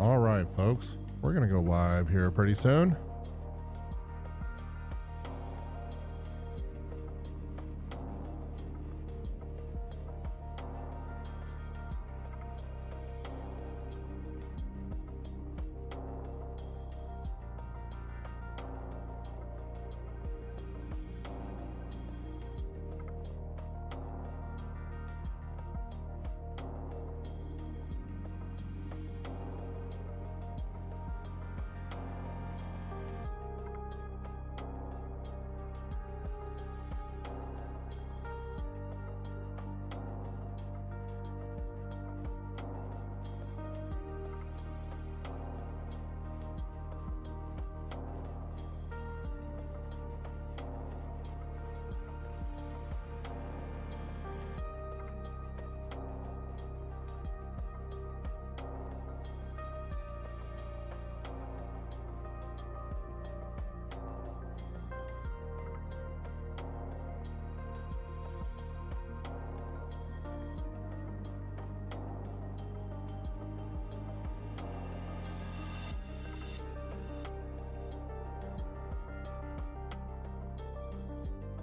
All right, folks, we're gonna go live here pretty soon.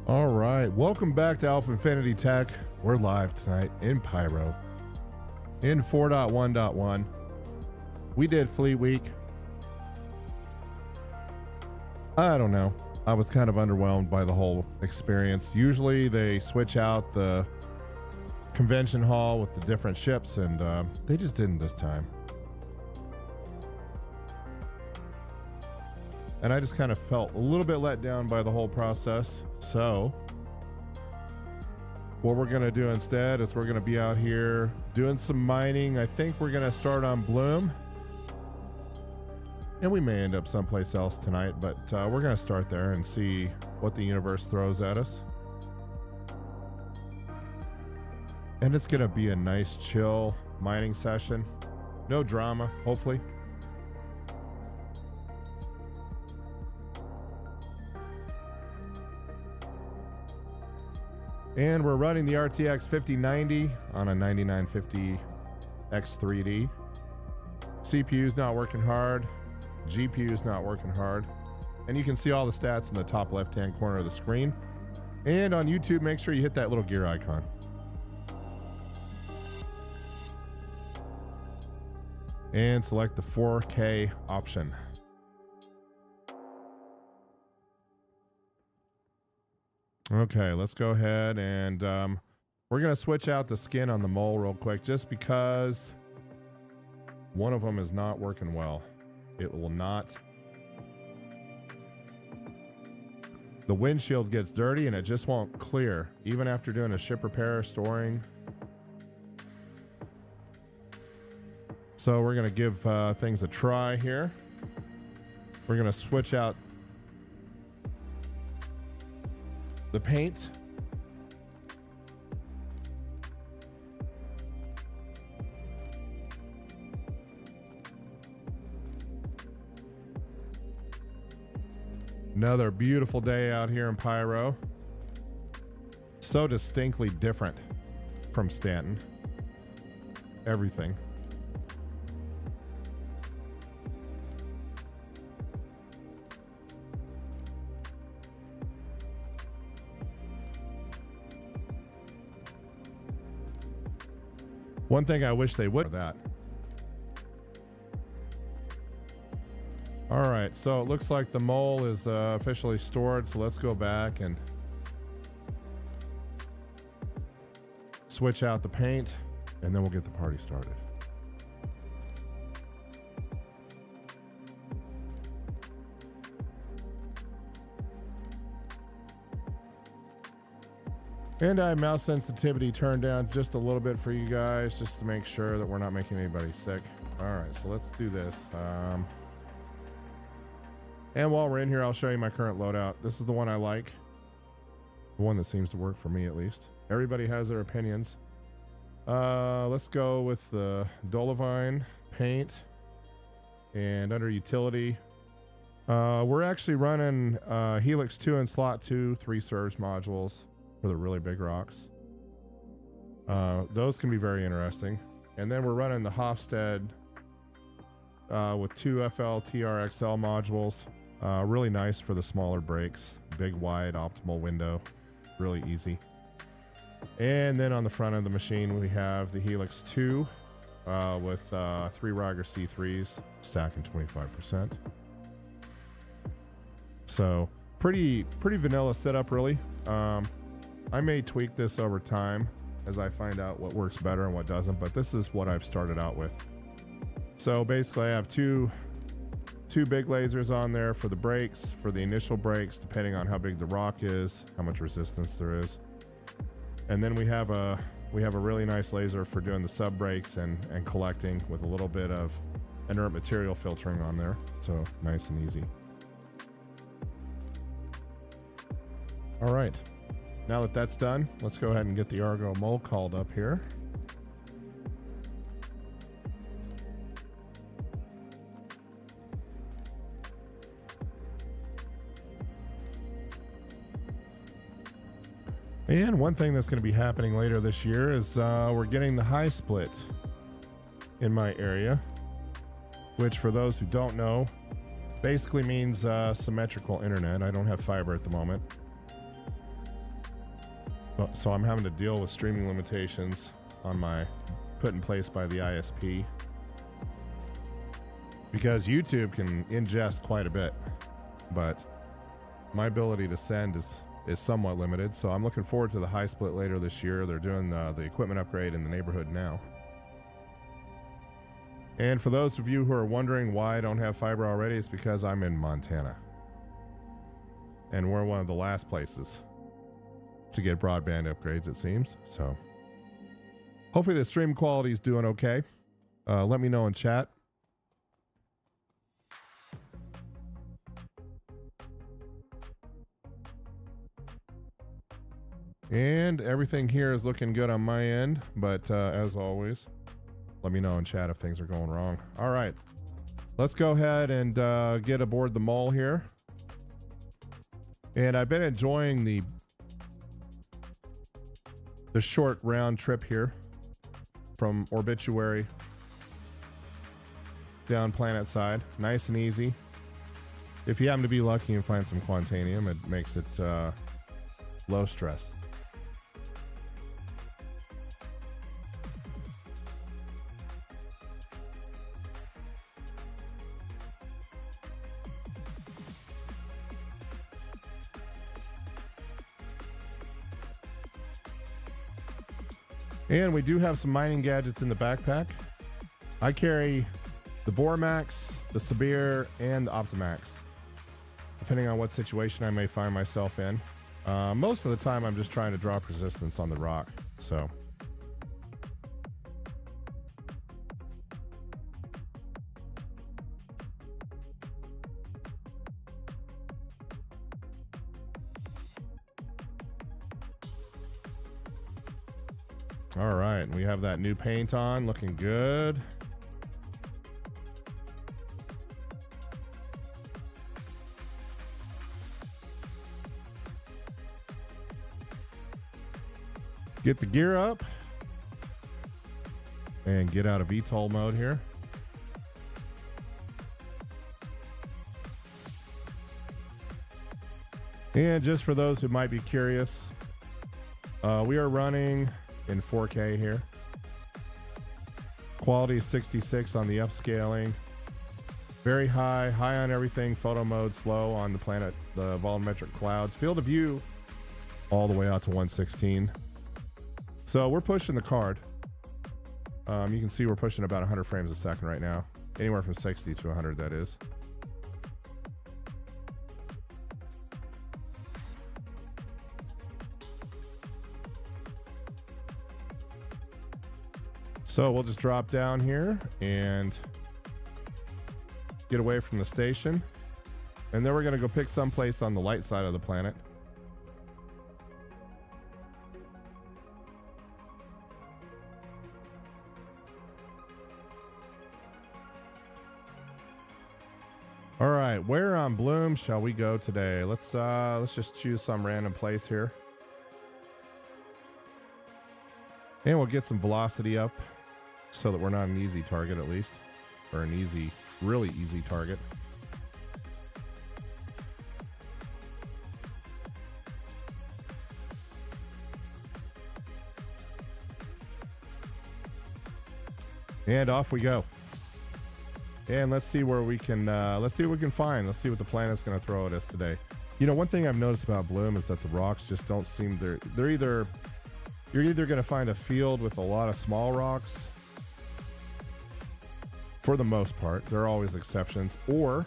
All right, welcome back to AlphaInfinity Tech. We're live tonight in Pyro in 4.1.1. We did Fleet Week. I don't know. I was kind of underwhelmed by the whole experience. Usually they switch out the convention hall with the different ships, and they just didn't this time. And I just kind of felt a little bit let down by the whole process. So what we're going to do instead is we're going to be out here doing some mining. I think we're going to start on Bloom. And we may end up someplace else tonight, but we're going to start there and see what the universe throws at us. And it's going to be a nice, chill mining session. No drama, hopefully. And we're running the RTX 5090 on a 9950 X3D. CPU's not working hard. GPU's not working hard. And you can see all the stats in the top left-hand corner of the screen. And on YouTube, make sure you hit that little gear icon. And select the 4K option. Okay, let's go ahead and we're going to switch out the skin on the mole real quick just because one of them is not working well. It will not. The windshield gets dirty and it just won't clear, even after doing a ship repair, storing. So we're going to give things a try here. We're going to switch out the paint. Another beautiful day out here in Pyro. So distinctly different from Stanton. Everything. One thing I wish they would that. All right, so it looks like the mole is officially stored. So let's go back and switch out the paint, and then we'll get the party started. And I have mouse sensitivity turned down just a little bit for you guys, just to make sure that we're not making anybody sick. All right, so let's do this. And while we're in here, I'll show you my current loadout. This is the one I like. The one that seems to work for me, at least. Everybody has their opinions. Let's go with the Dolovine paint. And under utility, we're actually running Helix 2 and Slot 2, 3 surge modules for the really big rocks. Those can be very interesting. And then we're running the Hofstede with two FL TRXL modules. Really nice for the smaller brakes. Big, wide, optimal window. Really easy. And then on the front of the machine, we have the Helix 2 with 3 Roger C3s, stacking 25%. So pretty vanilla setup, really. I may tweak this over time as I find out what works better and what doesn't, but this is what I've started out with. So basically, I have two big lasers on there for the brakes, for the initial brakes, depending on how big the rock is, how much resistance there is. And then we have a really nice laser for doing the sub brakes and collecting with a little bit of inert material filtering on there. So nice and easy. All right, now that that's done, let's go ahead and get the Argo Mole called up here. And one thing that's going to be happening later this year is we're getting the high split in my area, which for those who don't know, basically means symmetrical internet. I don't have fiber at the moment, so I'm having to deal with streaming limitations on my put in place by the ISP, because YouTube can ingest quite a bit, but my ability to send is somewhat limited. So I'm looking forward to the high split later this year. They're doing the equipment upgrade in the neighborhood now. And for those of you who are wondering why I don't have fiber already, it's because I'm in Montana, and we're one of the last places to get broadband upgrades, it seems. So hopefully the stream quality is doing okay. Let me know in chat. And everything here is looking good on my end, but as always, let me know in chat if things are going wrong. All right, let's go ahead and get aboard the Mole here. And I've been enjoying the short round trip here from Orbituary down planet side. Nice and easy. If you happen to be lucky and find some Quantanium, it makes it low stress. And we do have some mining gadgets in the backpack. I carry the Bormax, the Sabir, and the Optimax, depending on what situation I may find myself in. Most of the time, I'm just trying to drop resistance on the rock. So, all right, we have that new paint on, looking good. Get the gear up and get out of VTOL mode here. And just for those who might be curious, we are running in 4K here. Quality is 66 on the upscaling. Very high on everything. Photo mode slow on the planet, the volumetric clouds. Field of view all the way out to 116. So we're pushing the card. You can see we're pushing about 100 frames a second right now. Anywhere from 60 to 100, that is. So we'll just drop down here and get away from the station. And then we're going to go pick someplace on the light side of the planet. All right, where on Bloom shall we go today? Let's just choose some random place here. And we'll get some velocity up so that we're not an easy target, at least, or an easy really easy target. And off we go. And let's see where we can, let's see what we can find. Let's see what the planet's going to throw at us today. You know, one thing I've noticed about Bloom is that the rocks just don't seem, you're either going to find a field with a lot of small rocks, for the most part. There are always exceptions. Or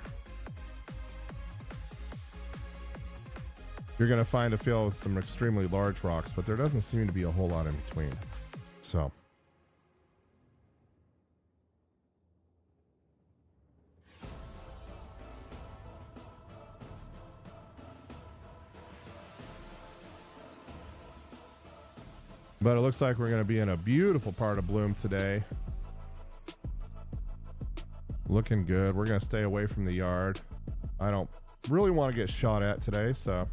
you're going to find a field with some extremely large rocks, but there doesn't seem to be a whole lot in between. So. But it looks like we're going to be in a beautiful part of Bloom today. Looking good. We're going to stay away from the yard. I don't really want to get shot at today, so.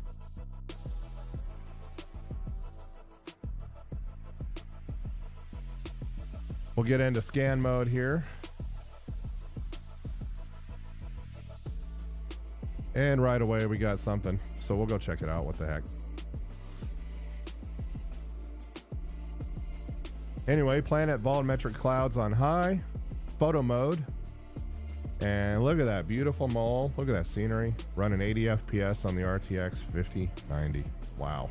We'll get into scan mode here. And right away we got something. So we'll go check it out. What the heck. Anyway, planet volumetric clouds on high, photo mode, and look at that beautiful mole. Look at that scenery. Running 80 FPS on the RTX 5090. Wow.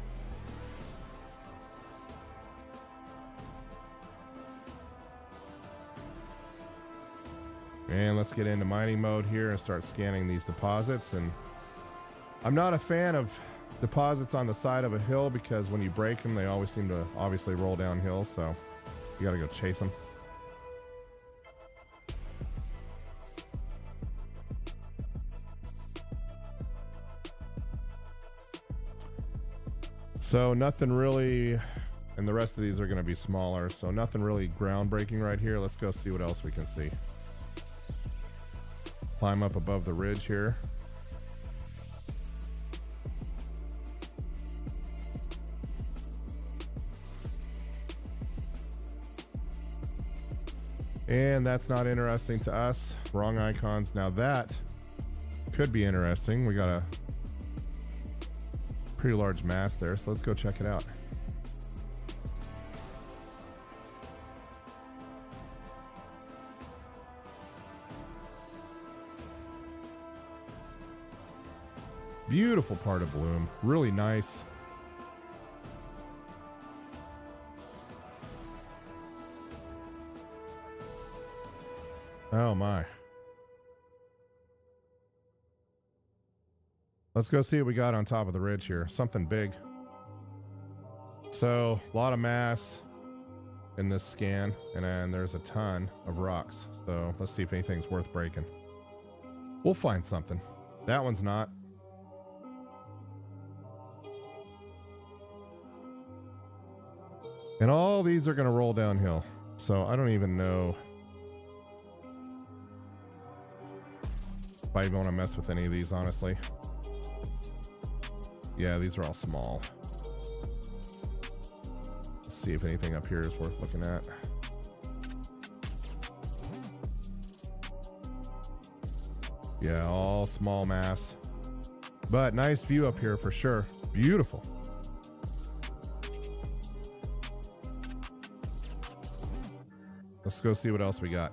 And let's get into mining mode here and start scanning these deposits. And I'm not a fan of deposits on the side of a hill because when you break them, they always seem to obviously roll downhill. So you got to go chase them. So nothing really, and the rest of these are going to be smaller. So nothing really groundbreaking right here. Let's go see what else we can see. Climb up above the ridge here. And that's not interesting to us. Wrong icons. Now that could be interesting. We got a pretty large mass there, so let's go check it out. Beautiful part of Bloom. Really nice. Oh my. Let's go see what we got on top of the ridge here. Something big. So, a lot of mass in this scan, and then there's a ton of rocks. So, let's see if anything's worth breaking. We'll find something. That one's not. And all these are going to roll downhill. So, I don't even know if I even want to mess with any of these, honestly. Yeah, these are all small. Let's see if anything up here is worth looking at. Yeah, all small mass. But nice view up here for sure. Beautiful. Let's go see what else we got.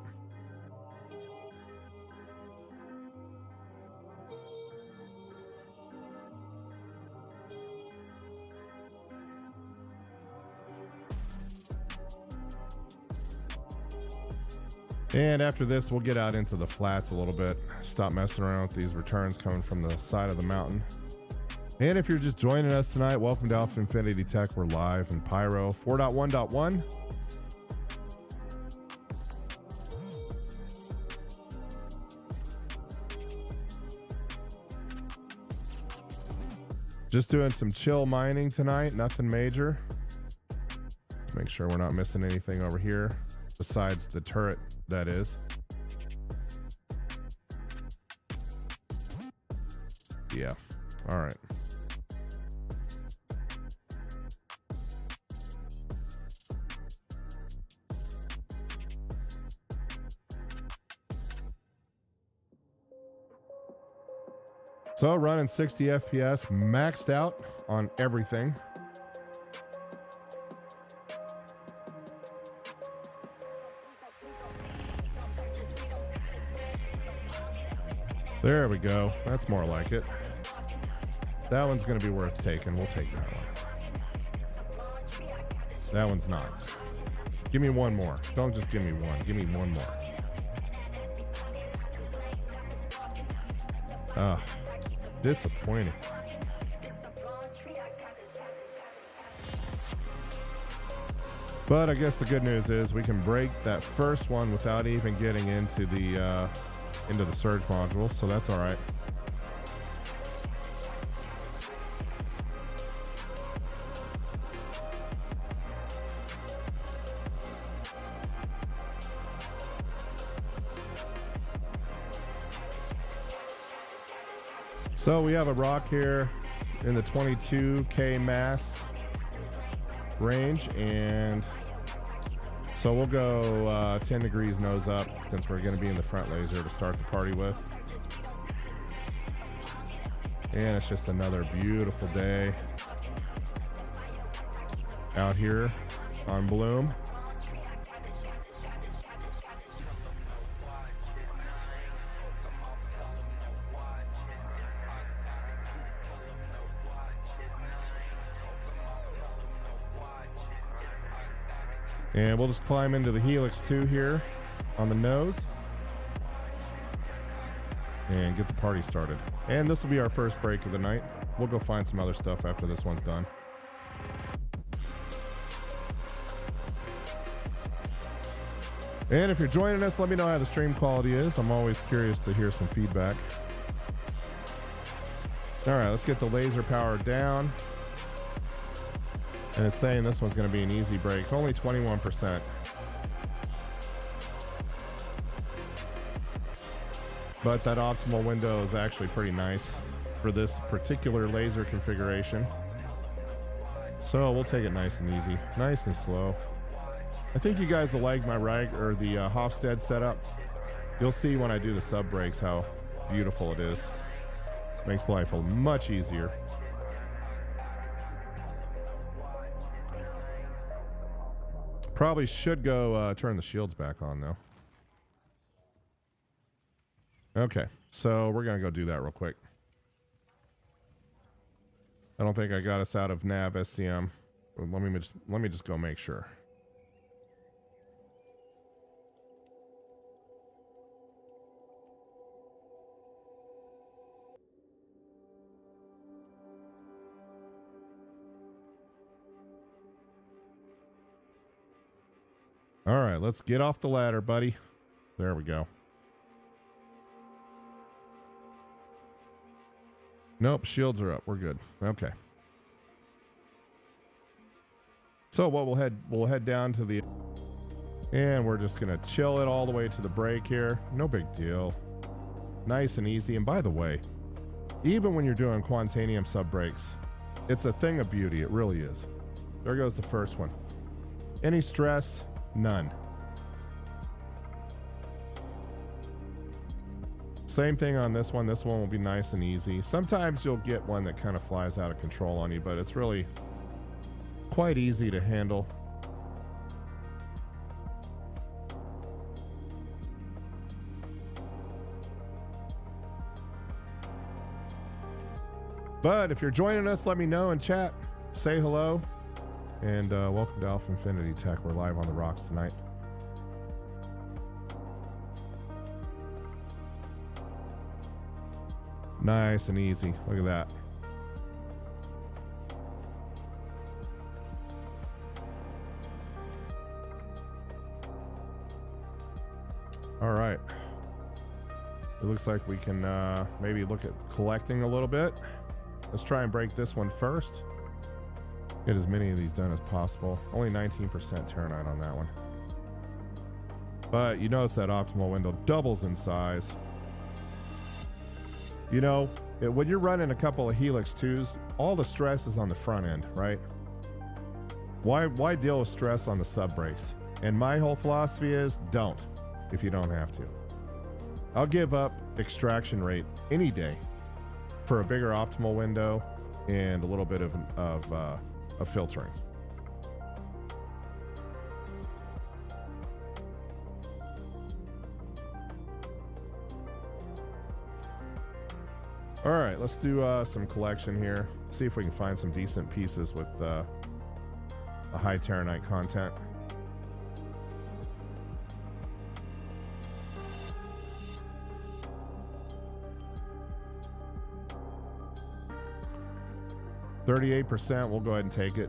And after this, we'll get out into the flats a little bit. Stop messing around with these returns coming from the side of the mountain. And if you're just joining us tonight, welcome to AlphaInfinity Tech. We're live in Pyro 4.1.1. Just doing some chill mining tonight, nothing major. Let's make sure we're not missing anything over here besides the turret, that is. Yeah, all right. So running 60 FPS, maxed out on everything. There we go. That's more like it. That one's going to be worth taking. We'll take that one. That one's not. Give me one more. Don't just give me one. Give me one more. Ah, disappointing. But I guess the good news is we can break that first one without even getting into the surge module, so that's all right. So we have a rock here in the 22K mass range, and so we'll go 10 degrees nose up since we're going to be in the front laser to start the party with. And it's just another beautiful day out here on Bloom. And we'll just climb into the Helix 2 here on the nose and get the party started. And this will be our first break of the night. We'll go find some other stuff after this one's done. And if you're joining us, let me know how the stream quality is. I'm always curious to hear some feedback. All right, let's get the laser power down. And it's saying this one's going to be an easy break, only 21%. But that optimal window is actually pretty nice for this particular laser configuration. So we'll take it nice and easy, nice and slow. I think you guys will like my the Hofstede setup. You'll see when I do the sub breaks how beautiful it is. Makes life much easier. Probably should go turn the shields back on though. Okay, so we're gonna go do that real quick. I don't think I got us out of nav SCM. Let me just go make sure. All right, let's get off the ladder, buddy. There we go. Nope, shields are up. We're good. Okay. So what we'll head down to the, and we're just gonna chill it all the way to the break here. No big deal. Nice and easy. And by the way, even when you're doing Quantanium sub breaks, it's a thing of beauty. It really is. There goes the first one. Any stress? None. Same thing on this one. This one will be nice and easy. Sometimes you'll get one that kind of flies out of control on you, but it's really quite easy to handle. But if you're joining us, let me know in chat. Say hello. And welcome to AlphaInfinity Tech. We're live on the rocks tonight. Nice and easy. Look at that. All right. It looks like we can maybe look at collecting a little bit. Let's try and break this one first. Get as many of these done as possible. Only 19% Terranite on that one. But you notice that optimal window doubles in size. You know, when you're running a couple of Helix 2s, all the stress is on the front end, right? Why deal with stress on the sub brakes? And my whole philosophy is don't, if you don't have to. I'll give up extraction rate any day for a bigger optimal window and a little bit of filtering. All right, let's do some collection here. See if we can find some decent pieces with a high Terranite content. %, we'll go ahead and take it.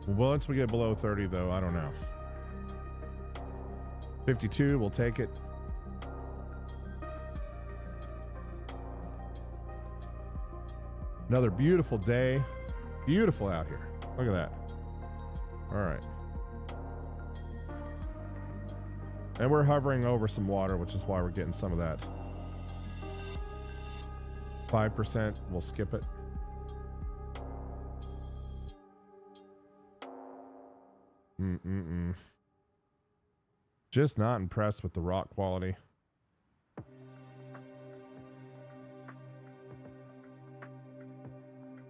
Well, once we get below 30 though, I don't know. 52, we'll take it. Another beautiful day. Beautiful out here. Look at that. All right. And we're hovering over some water, which is why we're getting some of that. 5%, we'll skip it. Just not impressed with the rock quality.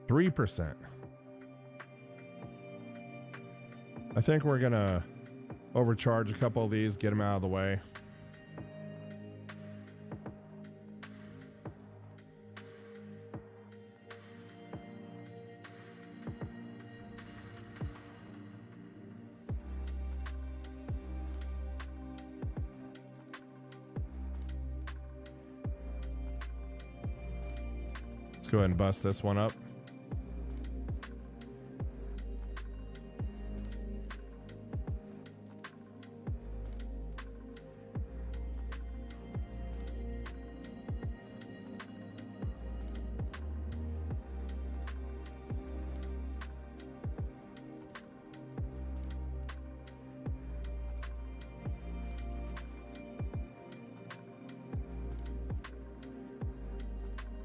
%. I think we're gonna overcharge a couple of these, get them out of the way. Let's go ahead and bust this one up.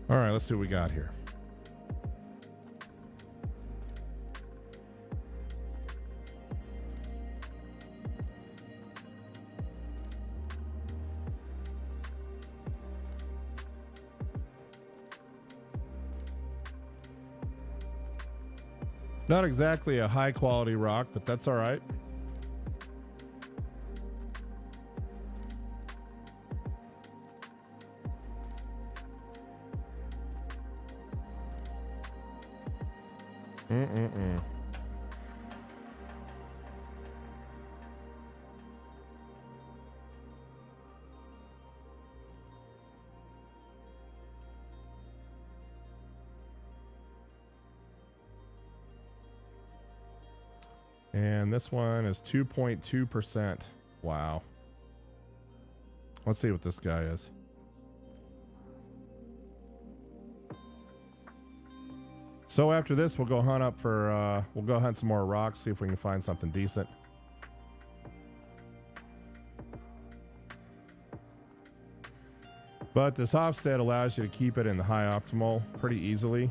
All right, let's see what we got here. Not exactly a high quality rock, but that's all right. And this one is 2.2%. Wow. Let's see what this guy is. So after this, we'll go hunt up for, we'll go hunt some more rocks, see if we can find something decent. But this offset allows you to keep it in the high optimal pretty easily.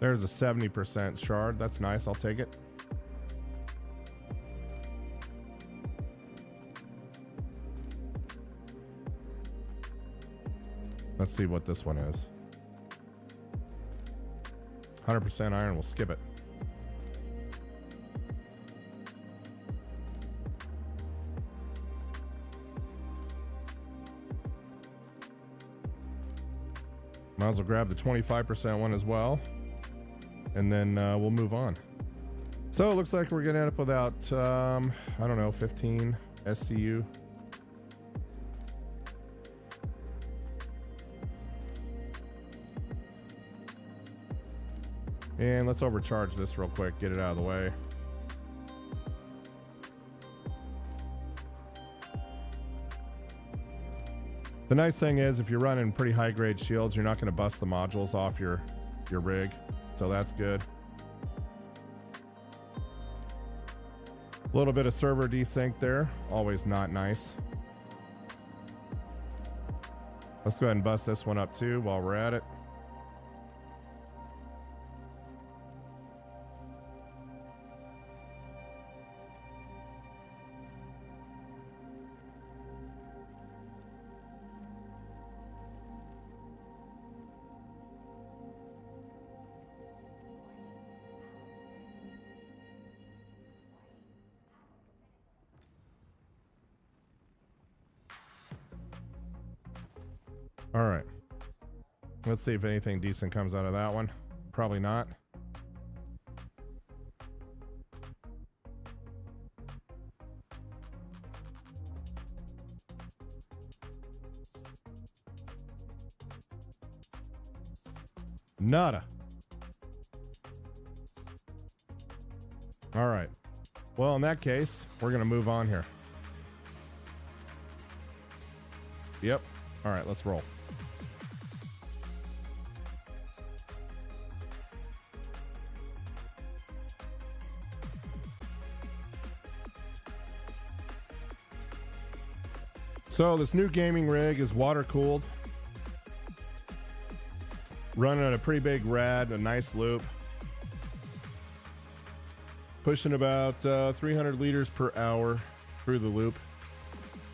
There's a 70% shard. That's nice. I'll take it. Let's see what this one is. 100% iron. We'll skip it. Might as well grab the 25% one as well. And then we'll move on. So it looks like we're gonna end up without, I don't know, 15 SCU. And let's overcharge this real quick, get it out of the way. The nice thing is if you're running pretty high grade shields, you're not gonna bust the modules off your rig. So that's good. A little bit of server desync there. Always not nice. Let's go ahead and bust this one up too while we're at it. All right. Let's see if anything decent comes out of that one. Probably not. Nada. All right. Well, in that case, we're going to move on here. Yep. All right, let's roll. So this new gaming rig is water cooled, running at a pretty big rad, a nice loop, pushing about 300 liters per hour through the loop,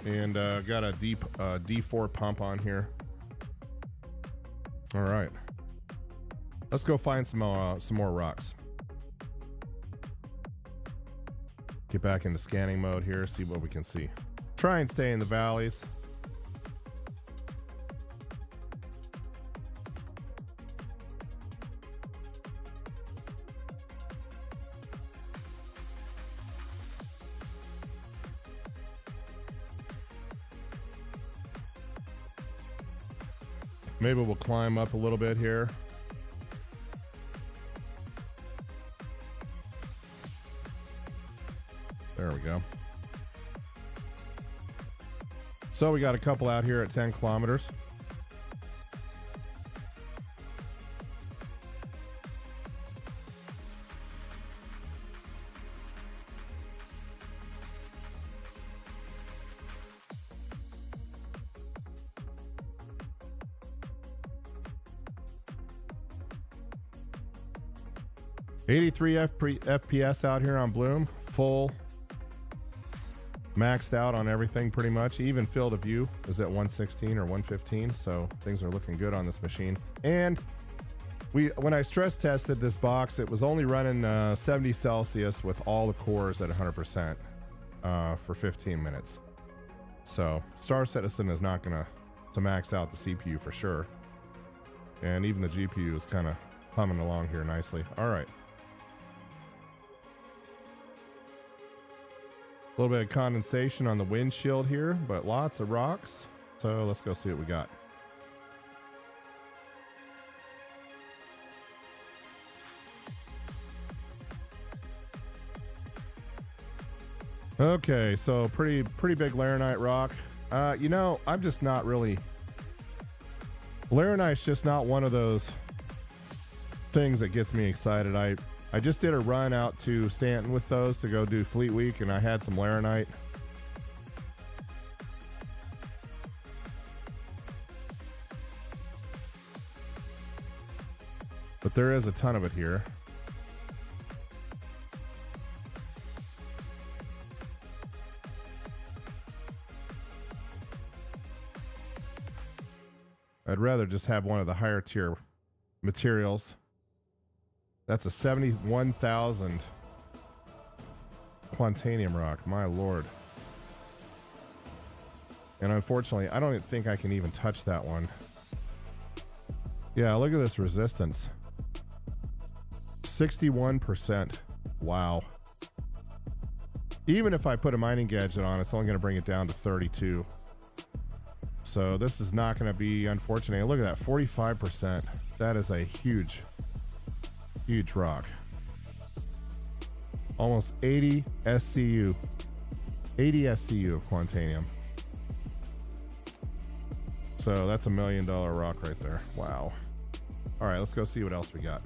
and got a deep D4 pump on here. All right, let's go find some more rocks. Get back into scanning mode here, see what we can see. Try and stay in the valleys. Maybe we'll climb up a little bit here. There we go. So we got a couple out here at 10 kilometers. FPS out here on Bloom, full. Maxed out on everything pretty much. Even field of view is at 116 or 115, so things are looking good on this machine. And when I stress tested this box, it was only running 70 Celsius with all the cores at 100% for 15 minutes. So starcitizen is not gonna to max out the CPU for sure. And even the GPU is kind of humming along here nicely. All right. A little bit of condensation on the windshield here, but lots of rocks. So let's go see what we got. Okay, so pretty big laranite rock. You know, I'm just not really. Laranite's just not one of those things that gets me excited. I just did a run out to Stanton with those to go do Fleet Week, and I had some laranite. But there is a ton of it here. I'd rather just have one of the higher tier materials. That's a 71,000 Quantanium rock, my lord. And unfortunately, I don't think I can even touch that one. Yeah, look at this resistance. 61%. Wow. Even if I put a mining gadget on, it's only going to bring it down to 32. So this is not going to be unfortunate. Look at that, 45%. That is a huge rock. Almost 80 SCU. 80 SCU of Quantanium. So that's $1 million rock right there. Wow. All right, let's go see what else we got.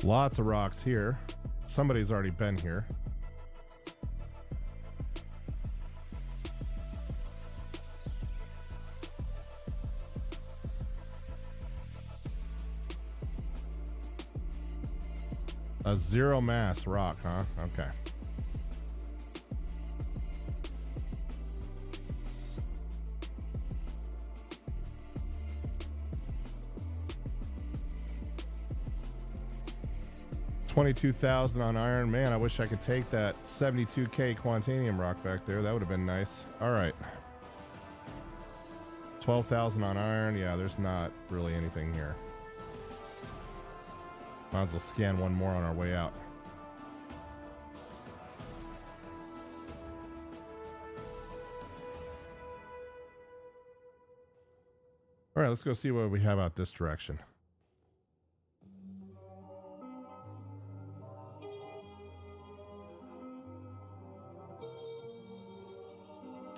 Lots of rocks here. Somebody's already been here. A zero mass rock, huh? Okay. $22,000 on iron. Man, I wish I could take that 72K Quantanium rock back there. That would have been nice. All right. 12,000 on iron. Yeah, there's not really anything here. Might as well scan one more on our way out. All right, let's go see what we have out this direction.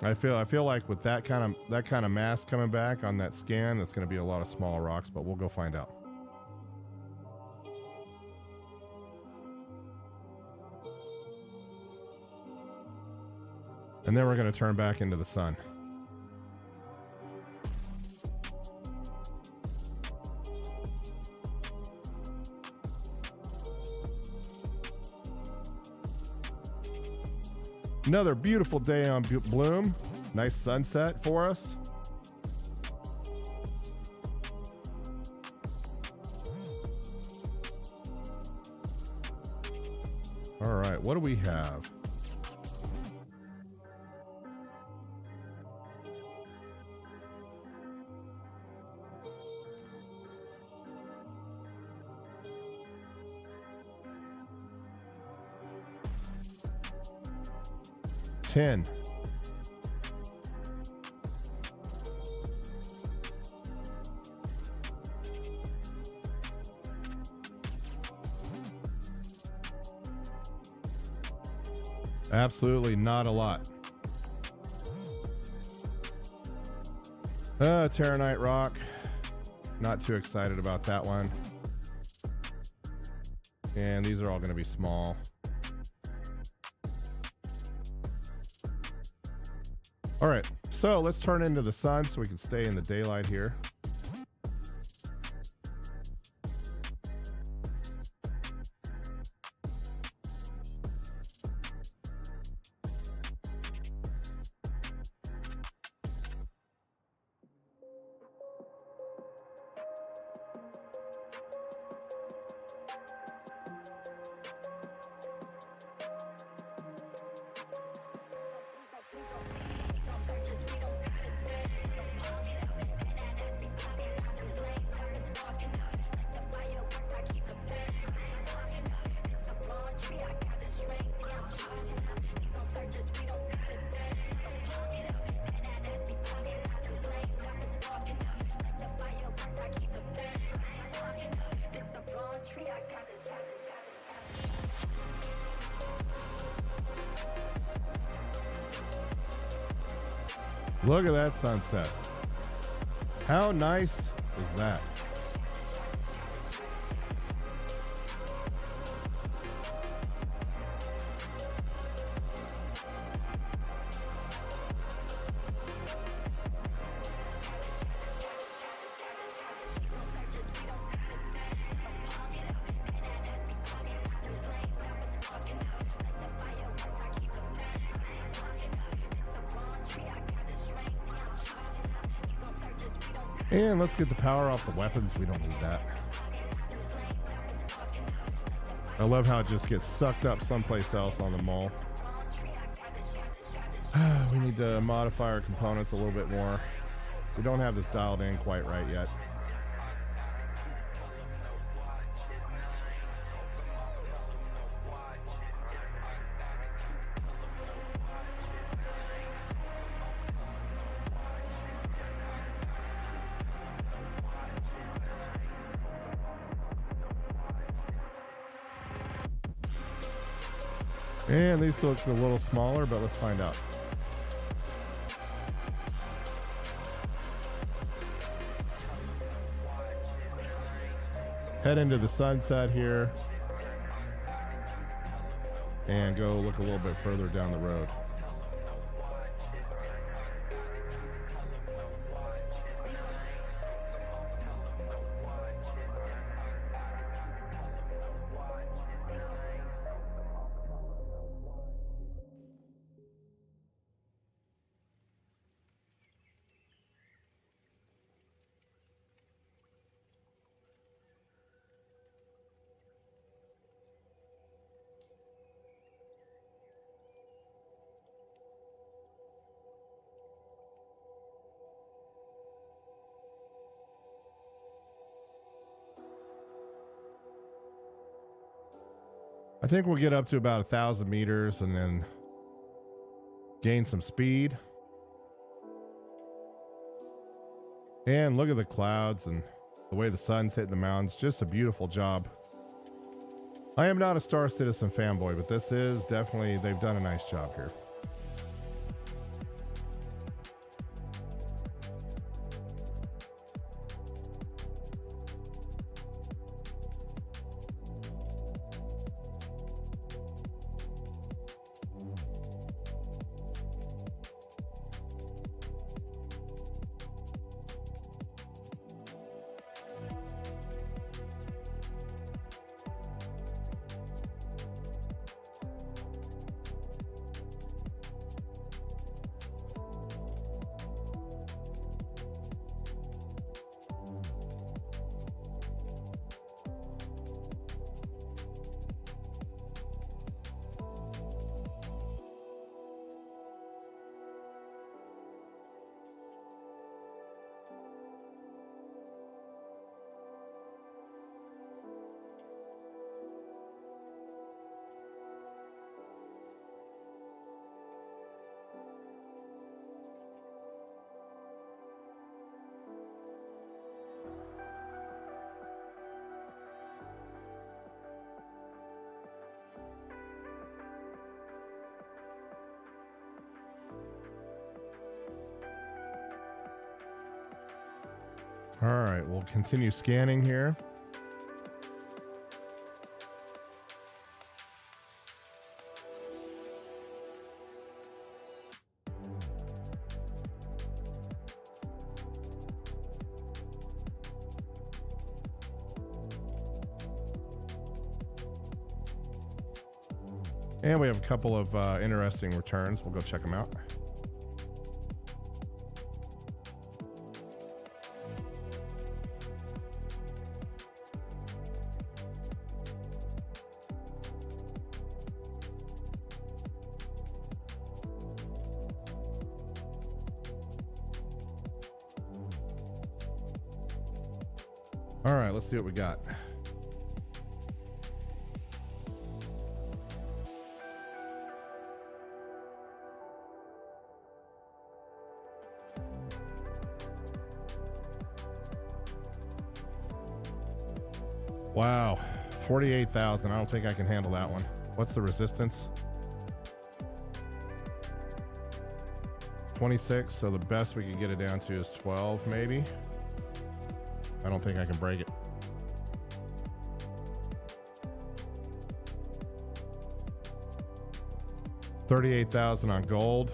I feel like with that kind of mass coming back on that scan, that's going to be a lot of small rocks, but we'll go find out. And then we're going to turn back into the sun. Another beautiful day on Bloom. Nice sunset for us. All right, what do we have? $10. Absolutely not a lot. Terranite rock. Not too excited about that one. And these are all going to be small. All right, so let's turn into the sun so we can stay in the daylight here. Look at that sunset. How nice is that? And let's get the power off the weapons. We don't need that. I love how it just gets sucked up someplace else on the mole. We need to modify our components a little bit more. We don't have this dialed in quite right yet. And these look a little smaller, but let's find out. Head into the sunset here. and go look a little bit further down the road. I think we'll get up to about 1,000 meters and then gain some speed. And look at the clouds and the way the sun's hitting the mountains. Just a beautiful job. I am not a Star Citizen fanboy, but this is definitely, they've done a nice job here. All right, we'll continue scanning here. And we have a couple of interesting returns. We'll go check them out. All right, let's see what we got. Wow, 48,000. I don't think I can handle that one. What's the resistance? 26, so the best we could get it down to is 12 maybe. I don't think I can break it. $38,000 on gold.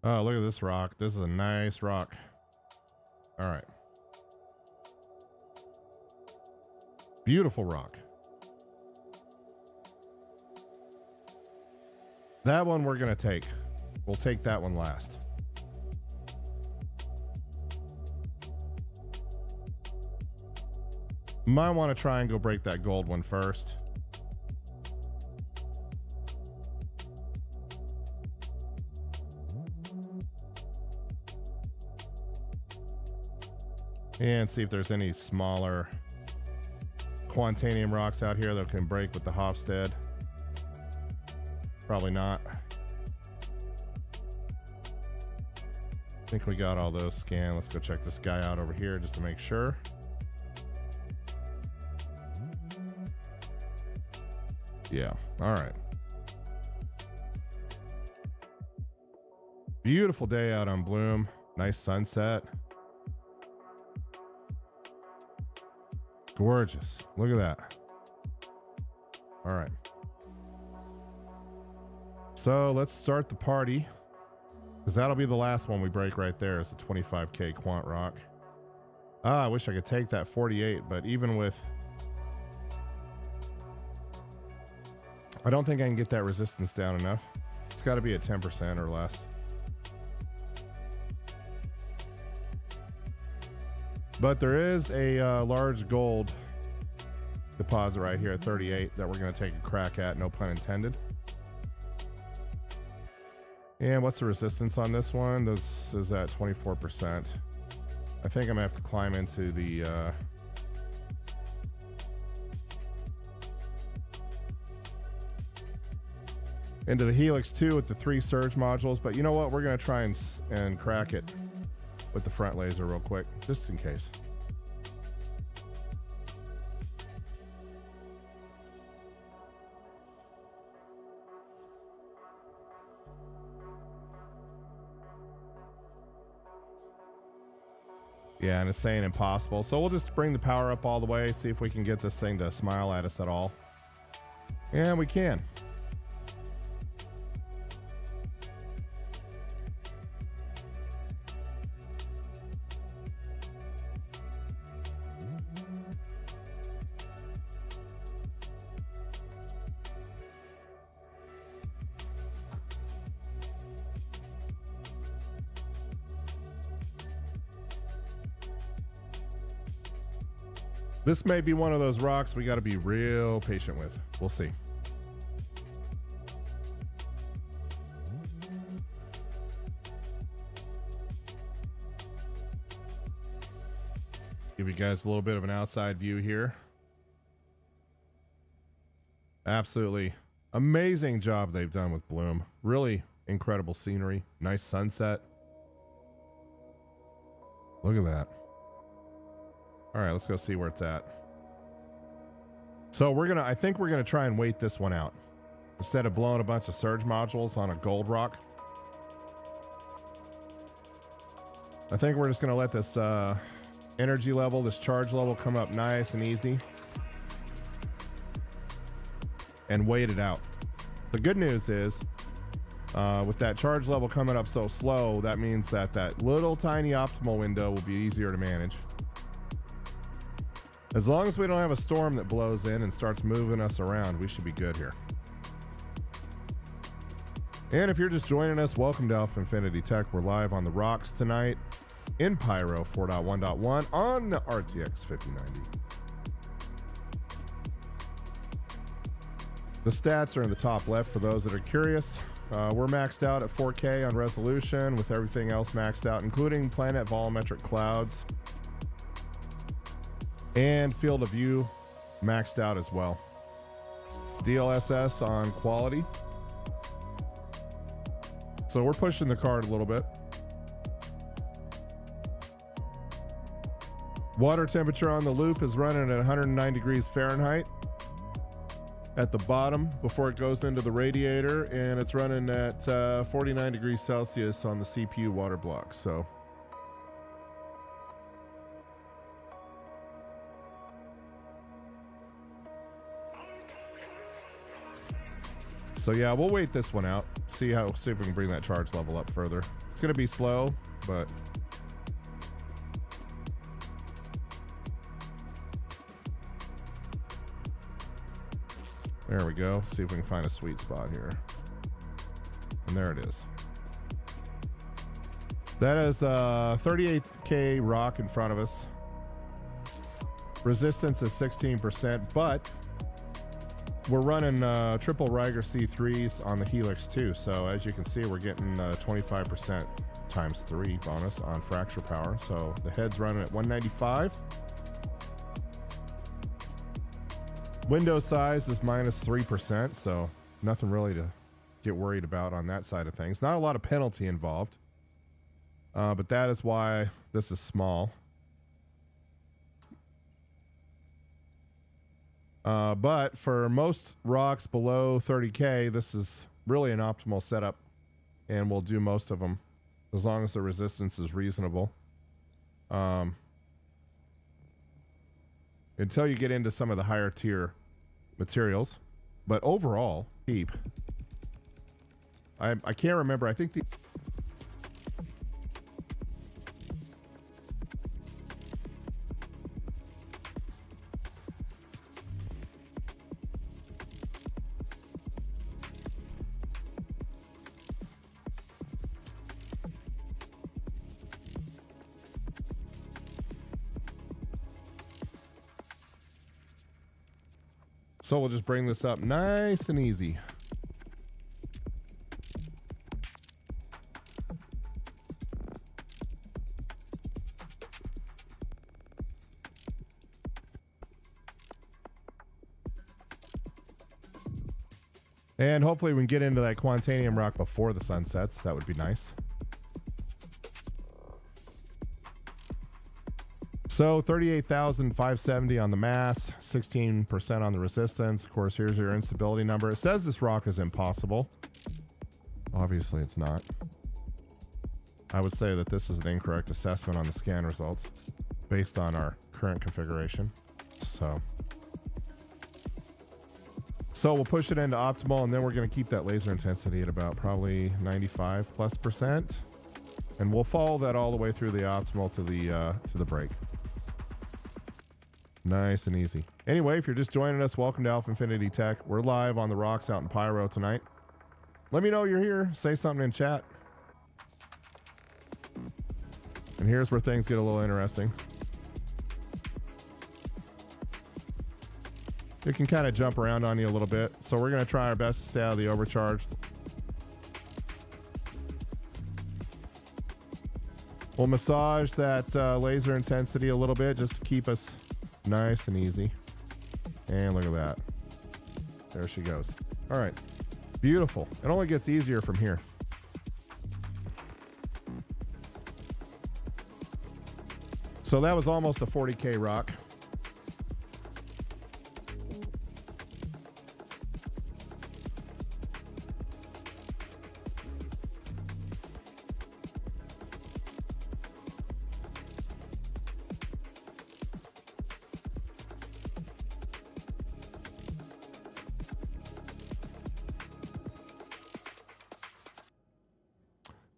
Oh, look at this rock. This is a nice rock. All right. Beautiful rock. That one we're going to take. We'll take that one last. Might want to try and go break that gold one first. And see if there's any smaller quantanium rocks out here that can break with the Hofstede. Probably not. I think we got all those scanned. Let's go check this guy out over here just to make sure. Yeah. All right. Beautiful day out on Bloom. Nice sunset. Gorgeous. Look at that. All right. So let's start the party, because that'll be the last one we break right there. It's a 25K quant rock. I wish I could take that 48, but even with... I don't think I can get that resistance down enough. It's got to be at 10% or less. But there is a large gold deposit right here at 38 that we're going to take a crack at, no pun intended. And what's the resistance on this one? This is at 24%. I think I'm going to have to climb into the... into the Helix 2 with the 3 surge modules. But you know what? We're going to try and crack it with the front laser real quick, just in case. Yeah, and it's saying impossible. So we'll just bring the power up all the way, see if we can get this thing to smile at us at all. And we can. This may be one of those rocks we got to be real patient with. We'll see. Give you guys a little bit of an outside view here. Absolutely amazing job they've done with Bloom. Really incredible scenery. Nice sunset. Look at that. All right, let's go see where it's at. So I think we're gonna try and wait this one out. Instead of blowing a bunch of surge modules on a gold rock, I think we're just gonna let this energy level, this charge level come up nice and easy. And wait it out. The good news is, with that charge level coming up so slow, that means that that little tiny optimal window will be easier to manage. As long as we don't have a storm that blows in and starts moving us around, we should be good here. And if you're just joining us, welcome to AlphaInfinity Tech. We're live on the rocks tonight in Pyro 4.1.1 on the RTX 5090. The stats are in the top left for those that are curious. We're maxed out at 4K on resolution with everything else maxed out, including planet volumetric clouds. And field of view maxed out as well. DLSS on quality. So we're pushing the card a little bit. Water temperature on the loop is running at 109 degrees Fahrenheit at the bottom before it goes into the radiator, and it's running at 49 degrees Celsius on the CPU water block. So yeah, we'll wait this one out. See if we can bring that charge level up further. It's gonna be slow, but there we go. See if we can find a sweet spot here. And there it is. That is 38K rock in front of us. Resistance is 16%, but we're running triple Riger C3s on the Helix 2. So as you can see, we're getting 25% times 3 bonus on fracture power. So the head's running at 195. Window size is minus 3%, so nothing really to get worried about on that side of things. Not a lot of penalty involved, but that is why this is small. But for most rocks below 30K, this is really an optimal setup, and we'll do most of them as long as the resistance is reasonable. Until you get into some of the higher tier materials. But overall, deep. I can't remember. I think the... So we'll just bring this up nice and easy. And hopefully we can get into that Quantanium rock before the sun sets. That would be nice. So 38,570 on the mass, 16% on the resistance. Of course, here's your instability number. It says this rock is impossible. Obviously, it's not. I would say that this is an incorrect assessment on the scan results based on our current configuration. So we'll push it into optimal, and then we're going to keep that laser intensity at about probably 95+%. And we'll follow that all the way through the optimal to the break. Nice and easy. Anyway, if you're just joining us, welcome to AlphaInfinity Tech. We're live on the rocks out in Pyro tonight. Let me know you're here. Say something in chat. And here's where things get a little interesting. It can kind of jump around on you a little bit. So we're going to try our best to stay out of the overcharge. We'll massage that laser intensity a little bit just to keep us nice and easy. And look at that. There she goes. All right. Beautiful. It only gets easier from here. So that was almost a 40K rock.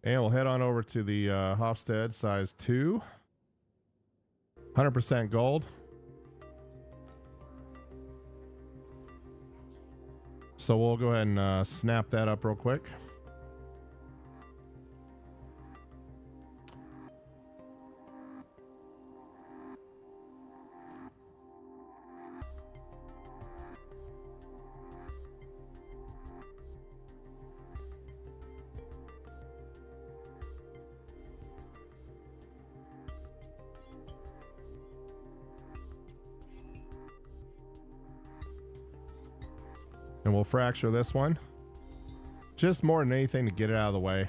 And we'll head on over to the Hofstede size 2. 100% gold. So we'll go ahead and snap that up real quick. And we'll fracture this one. Just more than anything to get it out of the way.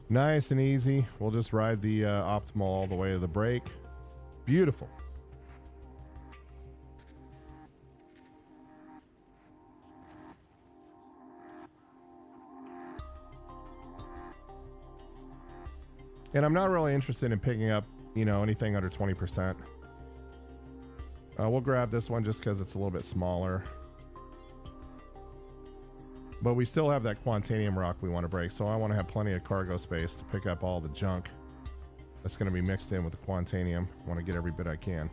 Nice and easy. We'll just ride the optimal all the way to the break. Beautiful. And I'm not really interested in picking up, you know, anything under 20%. We'll grab this one just because it's a little bit smaller. But we still have that Quantanium rock we want to break, so I want to have plenty of cargo space to pick up all the junk that's going to be mixed in with the Quantanium. I want to get every bit I can.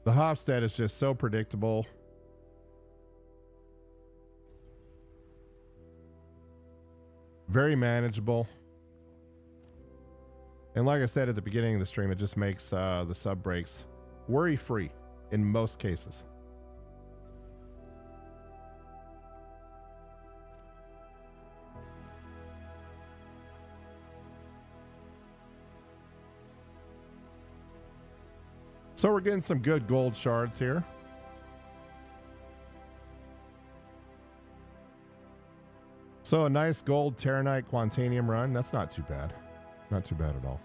The Hofstad is just so predictable. Very manageable. And like I said at the beginning of the stream, it just makes the sub breaks worry-free in most cases. So we're getting some good gold shards here. So a nice gold Terranite Quantanium run. That's not too bad. Not too bad at all.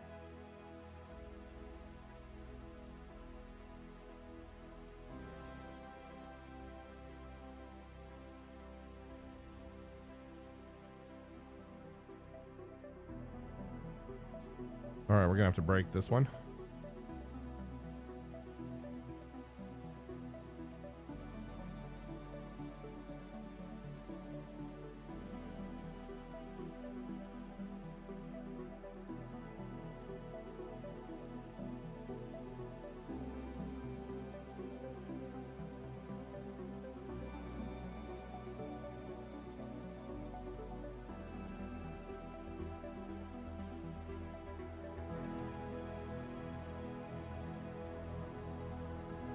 All right, we're gonna have to break this one.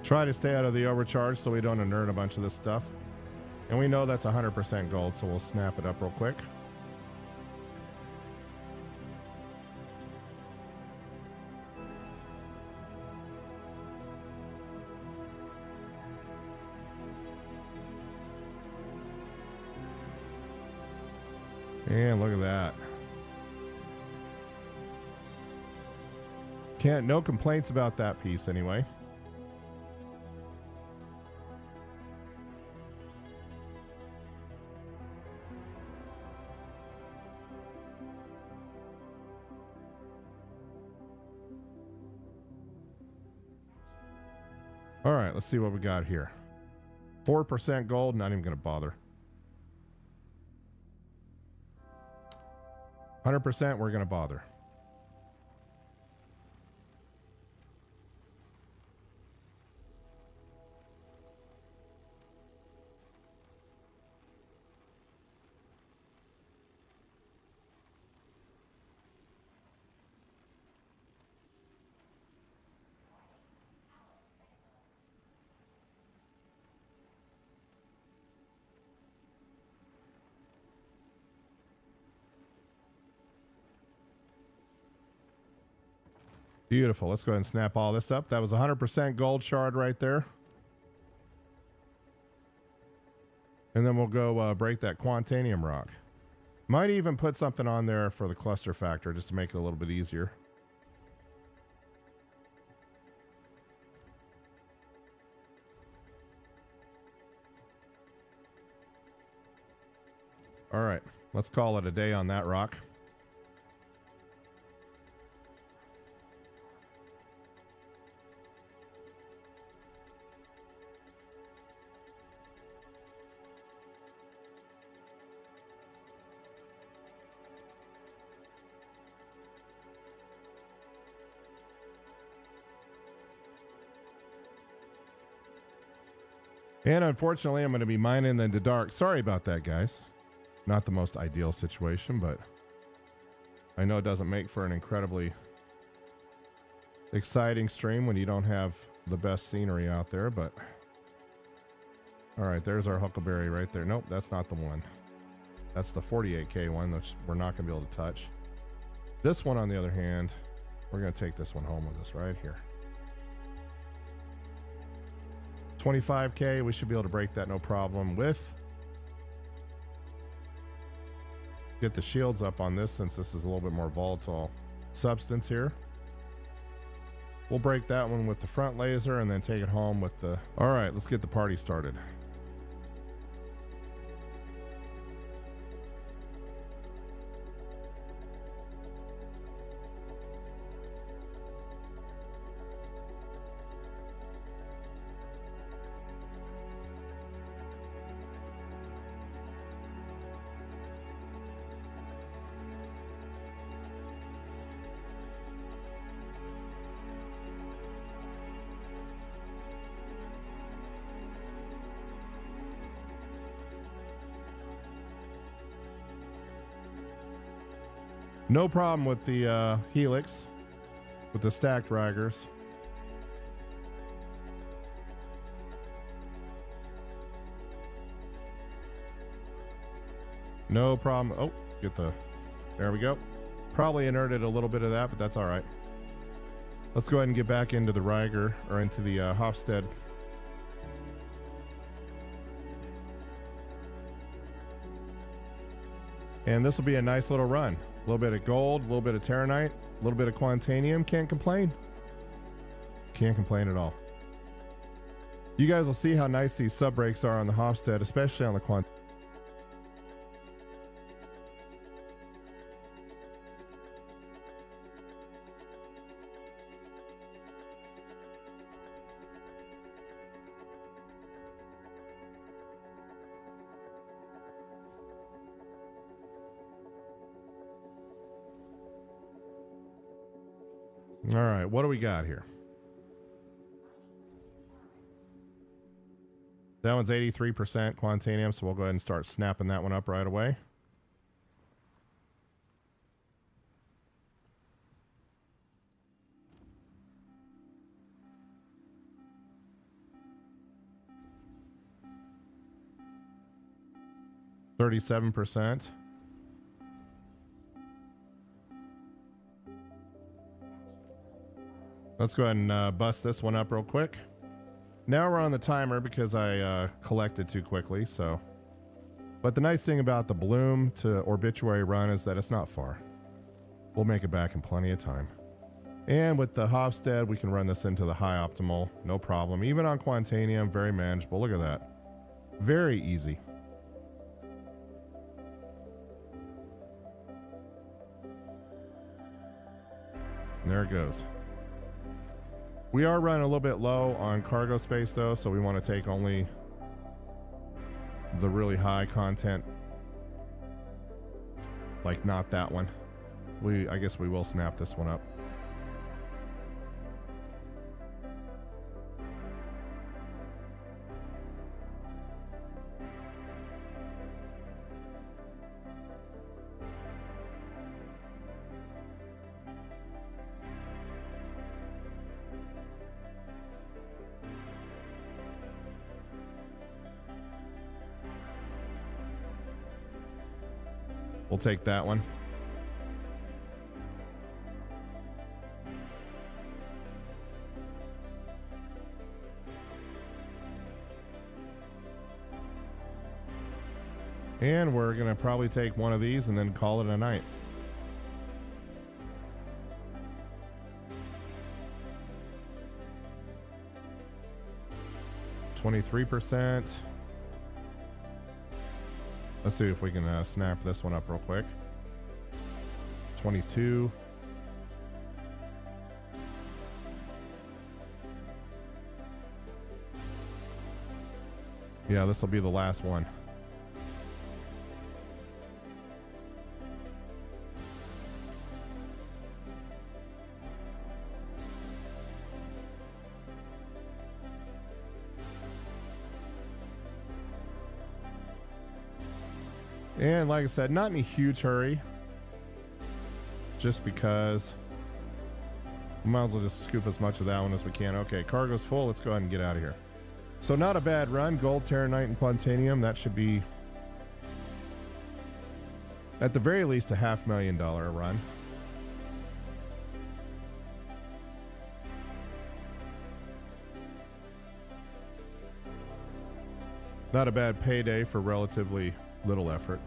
Try to stay out of the overcharge so we don't inert a bunch of this stuff. And we know that's 100% gold, so we'll snap it up real quick. And look at that. No complaints about that piece anyway. All right, let's see what we got here. 4% gold, not even going to bother. 100%, we're going to bother. Beautiful. Let's go ahead and snap all this up. That was 100% gold shard right there. And then we'll go break that Quantanium rock. Might even put something on there for the cluster factor just to make it a little bit easier. All right, let's call it a day on that rock. And unfortunately, I'm going to be mining in the dark. Sorry about that, guys. Not the most ideal situation, but I know it doesn't make for an incredibly exciting stream when you don't have the best scenery out there, but all right, there's our huckleberry right there. Nope, that's not the one. That's the 48K one, which we're not going to be able to touch. This one, on the other hand, we're going to take this one home with us right here. 25K, we should be able to break that no problem with. Get the shields up on this since this is a little bit more volatile substance here. We'll break that one with the front laser and then take it home with the... All right, let's get the party started. No problem with the helix, with the stacked Rigers. No problem. Oh, get the, there we go. Probably inerted a little bit of that, but that's all right. Let's go ahead and get back into the Riger, or into the Hofstede. And this will be a nice little run. A little bit of gold, a little bit of Terranite, a little bit of Quantanium. Can't complain. Can't complain at all. You guys will see how nice these sub brakes are on the Hofstede, especially on the Quant. All right, what do we got here? That one's 83% Quantanium, so we'll go ahead and start snapping that one up right away. %. Let's go ahead and bust this one up real quick. Now we're on the timer because I collected too quickly, so. But the nice thing about the Bloom to Obituary run is that it's not far. We'll make it back in plenty of time. And with the Hofstede, we can run this into the high optimal, no problem. Even on Quantanium, very manageable. Look at that. Very easy. And there it goes. We are running a little bit low on cargo space though, so we want to take only the really high content, like not that one. I guess we will snap this one up. We'll take that one. And we're going to probably take one of these and then call it a night. %. Let's see if we can snap this one up real quick. 22. Yeah, this will be the last one. And like I said, not in a huge hurry, just because we might as well just scoop as much of that one as we can. Okay, cargo's full. Let's go ahead and get out of here. So not a bad run. Gold, Terranite, and Quantanium. That should be, at the very least, a $500,000 run. Not a bad payday for relatively little effort.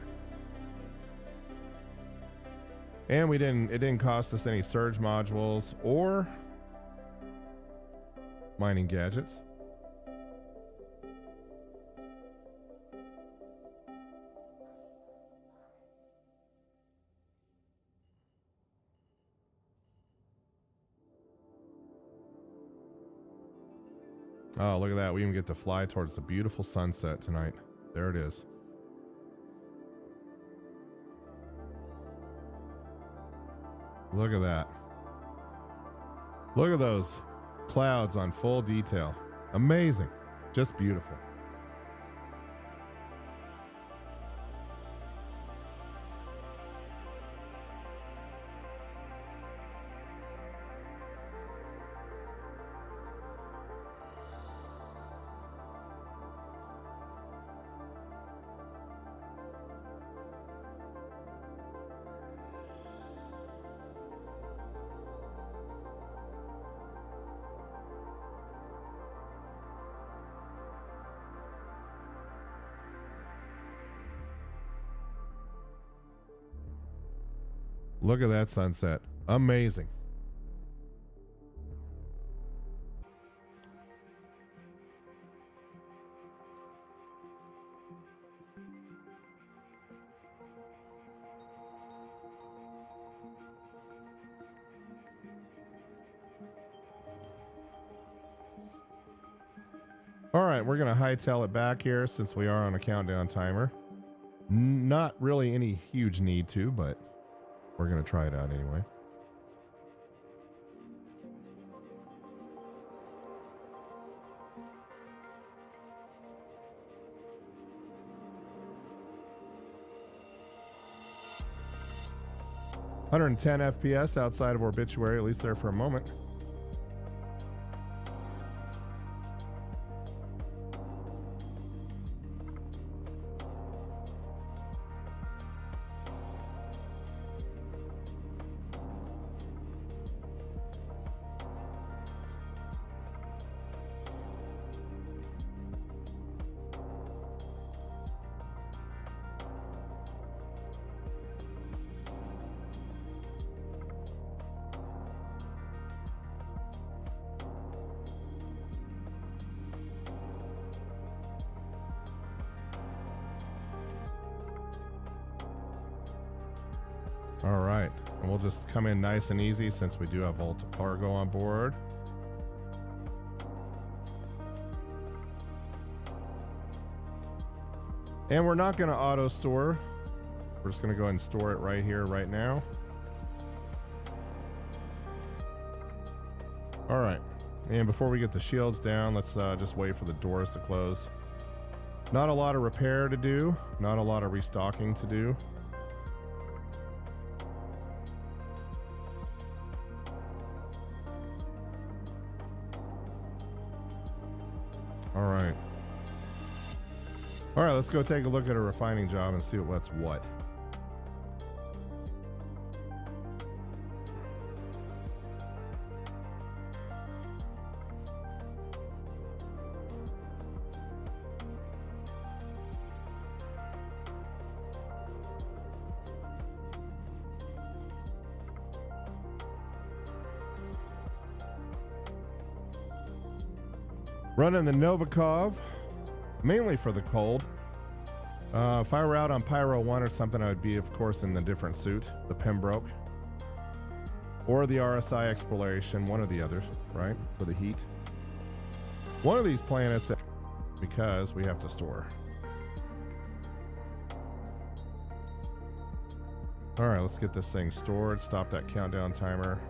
And it didn't cost us any surge modules or mining gadgets. Oh, look at that. We even get to fly towards the beautiful sunset tonight. There it is. Look at that. Look at those clouds on full detail. Amazing. Just beautiful. Look at that sunset. Amazing. All right, we're going to hightail it back here since we are on a countdown timer. Not really any huge need to, but we're going to try it out anyway. (110 FPS outside of Obituary, at least there for a moment. All right, and we'll just come in nice and easy since we do have volatile cargo on board. And we're not going to auto store. We're just going to go ahead and store it right here, right now. All right, and before we get the shields down, let's just wait for the doors to close. Not a lot of repair to do, not a lot of restocking to do. All right, let's go take a look at a refining job and see what's what. Running the Novikov, mainly for the cold. If I were out on Pyro 1 or something, I would be, of course, in the different suit, the Pembroke. Or the RSI Exploration, one or the other, right, for the heat. One of these planets, because we have to store. All right, let's get this thing stored, stop that countdown timer.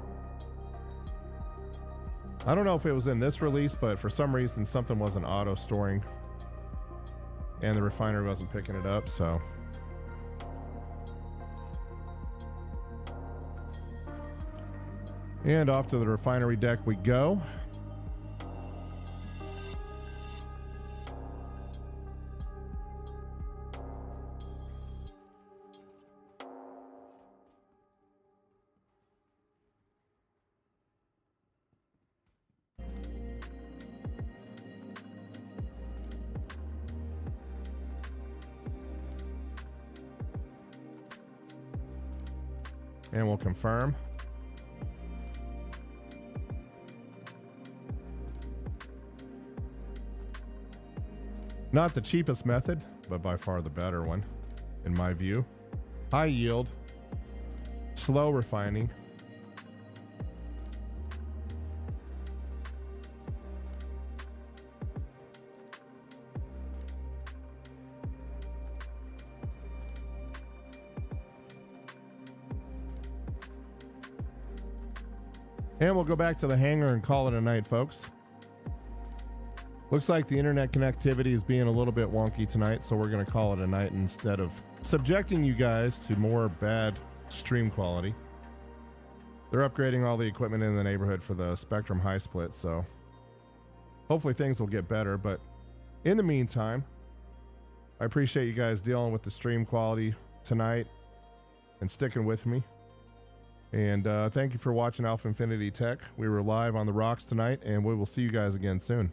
I don't know if it was in this release, but for some reason something wasn't auto storing and the refinery wasn't picking it up, so. And off to the refinery deck we go. And we'll confirm. Not the cheapest method, but by far the better one, in my view. High yield, slow refining. And we'll go back to the hangar and call it a night, folks. Looks like the internet connectivity is being a little bit wonky tonight, so we're going to call it a night instead of subjecting you guys to more bad stream quality. They're upgrading all the equipment in the neighborhood for the Spectrum high split, so hopefully things will get better. But in the meantime, I appreciate you guys dealing with the stream quality tonight and sticking with me. And thank you for watching AlphaInfinity Tech. We were live on the rocks tonight, and we will see you guys again soon.